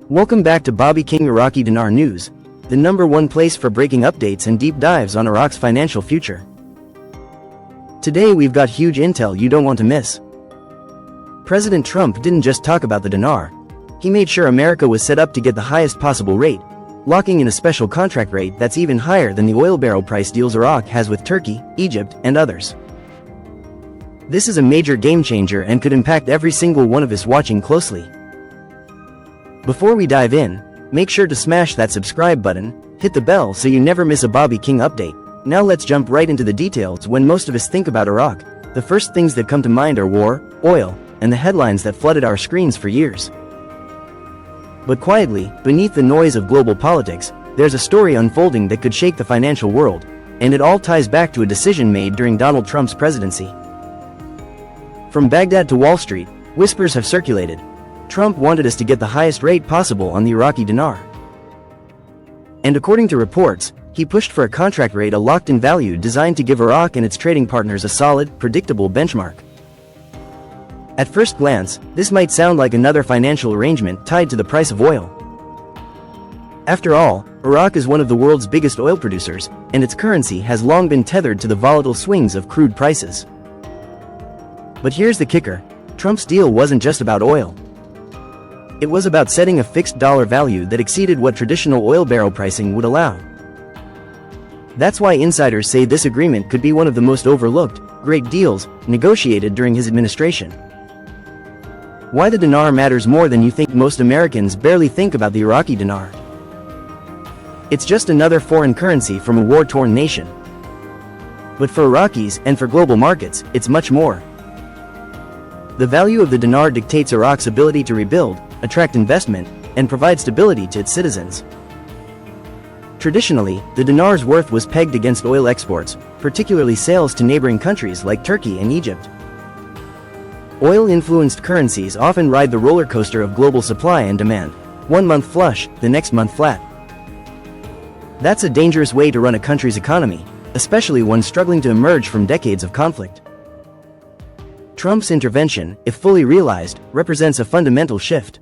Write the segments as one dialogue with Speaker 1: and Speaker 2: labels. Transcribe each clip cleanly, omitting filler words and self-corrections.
Speaker 1: Welcome back to Bobby King Iraqi Dinar News, the #1 place for breaking updates and deep dives on Iraq's financial future. Today we've got huge intel you don't want to miss. President Trump didn't just talk about the dinar. He made sure America was set up to get the highest possible rate, locking in a special contract rate that's even higher than the oil barrel price deals Iraq has with Turkey, Egypt, and others. This is a major game changer and could impact every single one of us watching closely. Before we dive in, make sure to smash that subscribe button, hit the bell so you never miss a Bobby King update. Now let's jump right into the details. When most of us think about Iraq, the first things that come to mind are war, oil, and the headlines that flooded our screens for years. But quietly, beneath the noise of global politics, there's a story unfolding that could shake the financial world, and it all ties back to a decision made during Donald Trump's presidency. From Baghdad to Wall Street, whispers have circulated. Trump wanted us to get the highest rate possible on the Iraqi dinar. And according to reports, he pushed for a contract rate, a locked-in value designed to give Iraq and its trading partners a solid, predictable benchmark. At first glance, this might sound like another financial arrangement tied to the price of oil. After all, Iraq is one of the world's biggest oil producers, and its currency has long been tethered to the volatile swings of crude prices. But here's the kicker: Trump's deal wasn't just about oil. It was about setting a fixed dollar value that exceeded what traditional oil barrel pricing would allow. That's why insiders say this agreement could be one of the most overlooked, great deals negotiated during his administration. Why the dinar matters more than you think. Most Americans barely think about the Iraqi dinar. It's just another foreign currency from a war-torn nation. But for Iraqis and for global markets, it's much more. The value of the dinar dictates Iraq's ability to rebuild, attract investment, and provide stability to its citizens. Traditionally, the dinar's worth was pegged against oil exports, particularly sales to neighboring countries like Turkey and Egypt. Oil-influenced currencies often ride the roller coaster of global supply and demand, one month flush, the next month flat. That's a dangerous way to run a country's economy, especially one struggling to emerge from decades of conflict. Trump's intervention, if fully realized, represents a fundamental shift.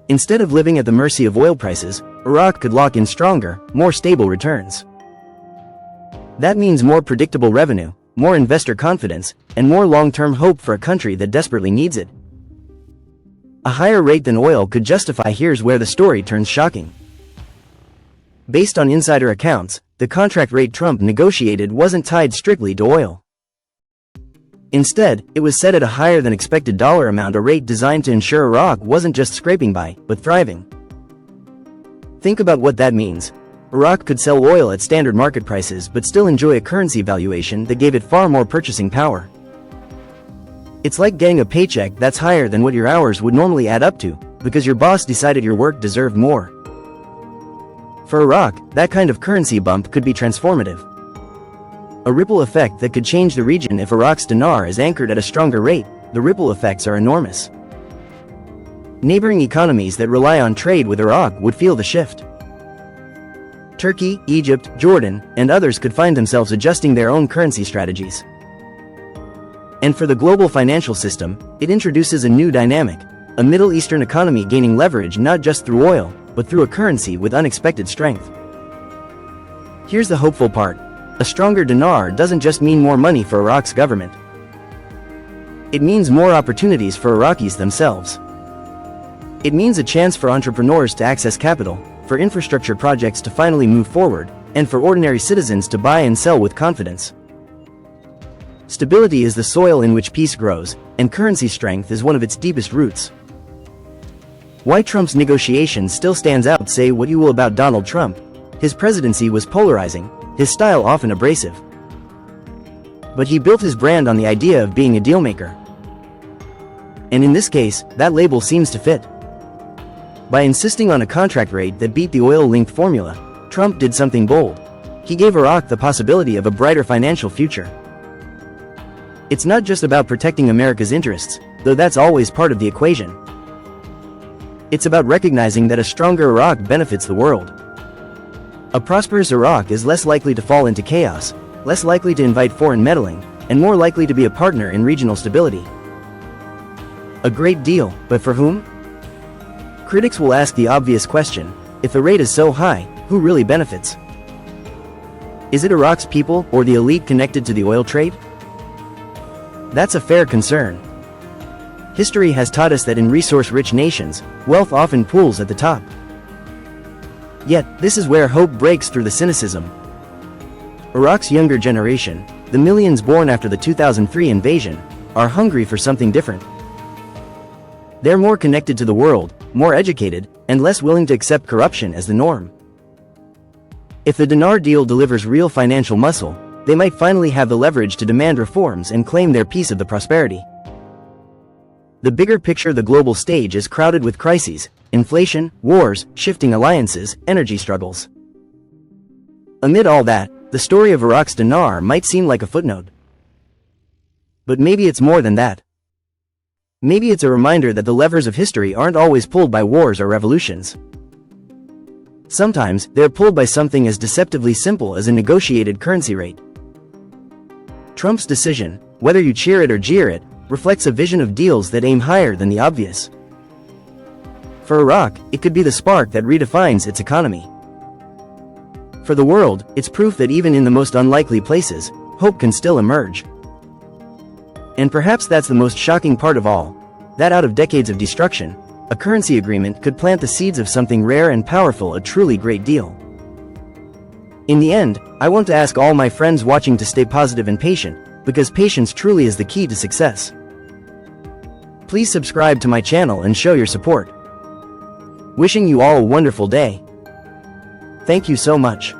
Speaker 1: Instead of living at the mercy of oil prices, Iraq could lock in stronger, more stable returns. That means more predictable revenue, more investor confidence, and more long-term hope for a country that desperately needs it. A higher rate than oil could justify. Here's where the story turns shocking. Based on insider accounts, the contract rate Trump negotiated wasn't tied strictly to oil. Instead, it was set at a higher than expected dollar amount, a rate designed to ensure Iraq wasn't just scraping by, but thriving. Think about what that means. Iraq could sell oil at standard market prices but still enjoy a currency valuation that gave it far more purchasing power. It's like getting a paycheck that's higher than what your hours would normally add up to, because your boss decided your work deserved more. For Iraq, that kind of currency bump could be transformative. A ripple effect that could change the region. If Iraq's dinar is anchored at a stronger rate, the ripple effects are enormous. Neighboring economies that rely on trade with Iraq would feel the shift. Turkey, Egypt, Jordan, and others could find themselves adjusting their own currency strategies. And for the global financial system, it introduces a new dynamic, a Middle Eastern economy gaining leverage not just through oil, but through a currency with unexpected strength. Here's the hopeful part. A stronger dinar doesn't just mean more money for Iraq's government. It means more opportunities for Iraqis themselves. It means a chance for entrepreneurs to access capital, for infrastructure projects to finally move forward, and for ordinary citizens to buy and sell with confidence. Stability is the soil in which peace grows, and currency strength is one of its deepest roots. Why Trump's negotiation still stands out. Say what you will about Donald Trump. His presidency was polarizing, his style often abrasive. But he built his brand on the idea of being a dealmaker. And in this case, that label seems to fit. By insisting on a contract rate that beat the oil-linked formula, Trump did something bold. He gave Iraq the possibility of a brighter financial future. It's not just about protecting America's interests, though that's always part of the equation. It's about recognizing that a stronger Iraq benefits the world. A prosperous Iraq is less likely to fall into chaos, less likely to invite foreign meddling, and more likely to be a partner in regional stability. A great deal, but for whom? Critics will ask the obvious question, if the rate is so high, who really benefits? Is it Iraq's people or the elite connected to the oil trade? That's a fair concern. History has taught us that in resource-rich nations, wealth often pools at the top. Yet, this is where hope breaks through the cynicism. Iraq's younger generation, the millions born after the 2003 invasion, are hungry for something different. They're more connected to the world, more educated, and less willing to accept corruption as the norm. If the Dinar deal delivers real financial muscle, they might finally have the leverage to demand reforms and claim their piece of the prosperity. The bigger picture, the global stage, is crowded with crises: inflation, wars, shifting alliances, energy struggles. Amid all that, the story of Iraq's dinar might seem like a footnote. But maybe it's more than that. Maybe it's a reminder that the levers of history aren't always pulled by wars or revolutions. Sometimes, they're pulled by something as deceptively simple as a negotiated currency rate. Trump's decision, whether you cheer it or jeer it, reflects a vision of deals that aim higher than the obvious. For Iraq, it could be the spark that redefines its economy. For the world, it's proof that even in the most unlikely places, hope can still emerge. And perhaps that's the most shocking part of all, that out of decades of destruction, a currency agreement could plant the seeds of something rare and powerful, a truly great deal. In the end, I want to ask all my friends watching to stay positive and patient, because patience truly is the key to success. Please subscribe to my channel and show your support. Wishing you all a wonderful day. Thank you so much.